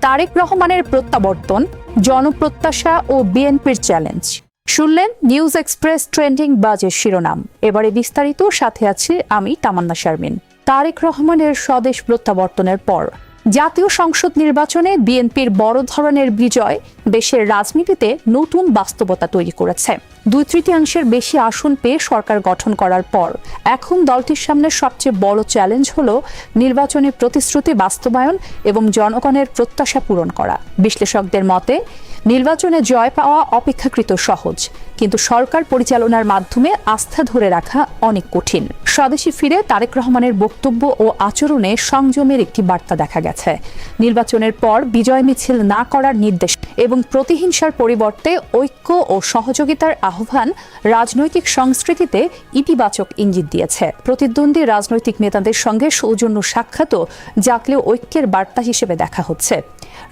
তারেক রহমানের প্রত্যাবর্তন, জনপ্রত্যাশা ও বিএনপির চ্যালেঞ্জ। শুনলেন নিউজ এক্সপ্রেস ট্রেন্ডিং বাজের শিরোনাম। এবারে বিস্তারিত, সাথে আছি আমি তামান্না শারমিন। তারেক রহমানের স্বদেশ প্রত্যাবর্তনের পর জাতীয় সংসদ নির্বাচনে বিএনপির বড় ধরনের বিজয় দেশের রাজনীতিতে নতুন বাস্তবতা তৈরি করেছে। 2/3 বেশি আসন পেয়ে সরকার গঠন করার পর এখন দলটির সামনে সবচেয়ে বড় চ্যালেঞ্জ হলো নির্বাচনী প্রতিশ্রুতি বাস্তবায়ন এবং জনগণের প্রত্যাশা পূরণ করা। বিশ্লেষকদের মতে নির্বাচনে জয় পাওয়া অপেক্ষাকৃত সহজ, কিন্তু সরকার পরিচালনার মাধ্যমে আস্থা ধরে রাখা অনেক কঠিন। স্বদেশে ফিরে তারেক রহমানের বক্তব্য ও আচরণে সংযমের একটি বার্তা দেখা গেছে। নির্বাচনের পর বিজয় মিছিল না করার নির্দেশ এবং প্রতিহিংসার পরিবর্তে ঐক্য ও সহযোগিতার আহ্বান রাজনৈতিক সংস্কৃতিতে ইতিবাচক ইঙ্গিত দিয়েছে। প্রতিদ্বন্দ্বী রাজনৈতিক নেতাদের সঙ্গে সৌজন্য সাক্ষাৎও জাতীয় ঐক্যের বার্তা হিসেবে দেখা হচ্ছে।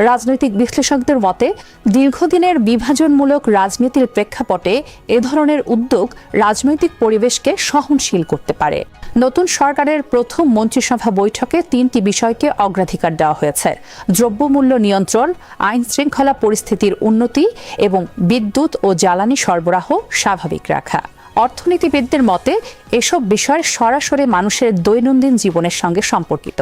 রাজনৈতিক বিশ্লেষকদের মতে দীর্ঘদিনের বিভাজনমূলক রাজনীতির প্রেক্ষাপটে এ ধরনের উদ্যোগ রাজনৈতিক পরিবেশকে সহনশীল করতে পারে। নতুন সরকারের প্রথম মন্ত্রিসভা বৈঠকে 3টি বিষয়কে অগ্রাধিকার দেওয়া হয়েছে: দ্রব্যমূল্য নিয়ন্ত্রণ, আইন শৃঙ্খলা পরিস্থিতির উন্নতি এবং বিদ্যুৎ ও জ্বালানি সরবরাহ স্বাভাবিক রাখা। অর্থনীতিবিদদের মতে এসব বিষয় সরাসরি মানুষের দৈনন্দিন জীবনের সঙ্গে সম্পর্কিত।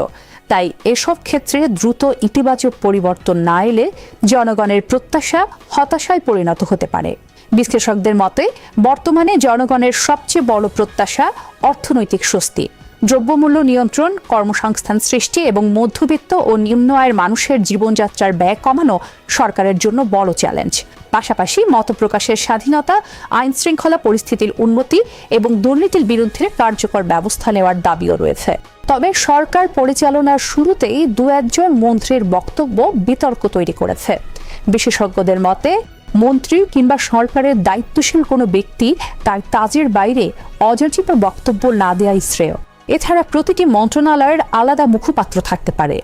তাই এসব ক্ষেত্রে দ্রুত ইতিবাচক পরিবর্তন না এলে জনগণের প্রত্যাশা হতাশায় পরিণত হতে পারে। বিশ্লেষকদের মতে বর্তমানে জনগণের সবচেয়ে বড় প্রত্যাশা অর্থনৈতিক স্বস্তি। দ্রব্যমূল্য নিয়ন্ত্রণ, কর্মসংস্থান সৃষ্টি এবং মধ্যবিত্ত ও নিম্ন আয়ের মানুষের জীবনযাত্রার ব্যয় কমানো সরকারের জন্য বড় চ্যালেঞ্জ। পাশাপাশি মতপ্রকাশের স্বাধীনতা, আইন শৃঙ্খলা পরিস্থিতির উন্নতি এবং দুর্নীতির বিরুদ্ধে কার্যকর ব্যবস্থা নেওয়ার দাবিও রয়েছে। তবে সরকার পরিচালনার শুরুতেই 2-1 মন্ত্রীর বক্তব্য বিতর্ক তৈরি করেছে। বিশেষজ্ঞদের মতে মন্ত্রী কিংবা সরকারের দায়িত্বশীল কোনো ব্যক্তি তার কাজের বাইরে অযাচিত বক্তব্য না দেওয়াই শ্রেয়। এছাড়া প্রতিটি মন্ত্রণালয়ের আলাদা মুখপাত্র থাকতে পারে,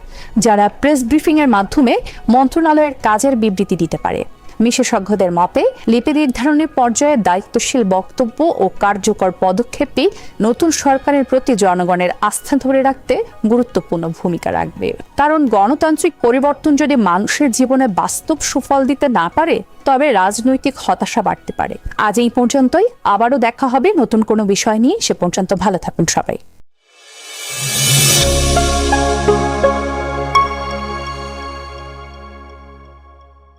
যারা প্রেস ব্রিফিংয়ের মাধ্যমে মন্ত্রণালয়ের কাজের বিবৃতি দিতে পারে। বিশেষজ্ঞদের মতে লিপি নির্ধারণের পর্যায়ে দায়িত্বশীল বক্তব্য ও কার্যকর পদক্ষেপই নতুন সরকারের প্রতি জনগণের আস্থা ধরে রাখতে গুরুত্বপূর্ণ ভূমিকা রাখবে। কারণ গণতান্ত্রিক পরিবর্তন যদি মানুষের জীবনে বাস্তব সুফল দিতে না পারে, তবে রাজনৈতিক হতাশা বাড়তে পারে। আজ এই পর্যন্তই, আবারও দেখা হবে নতুন কোনো বিষয় নিয়ে। সে পর্যন্ত ভালো থাকুন সবাই।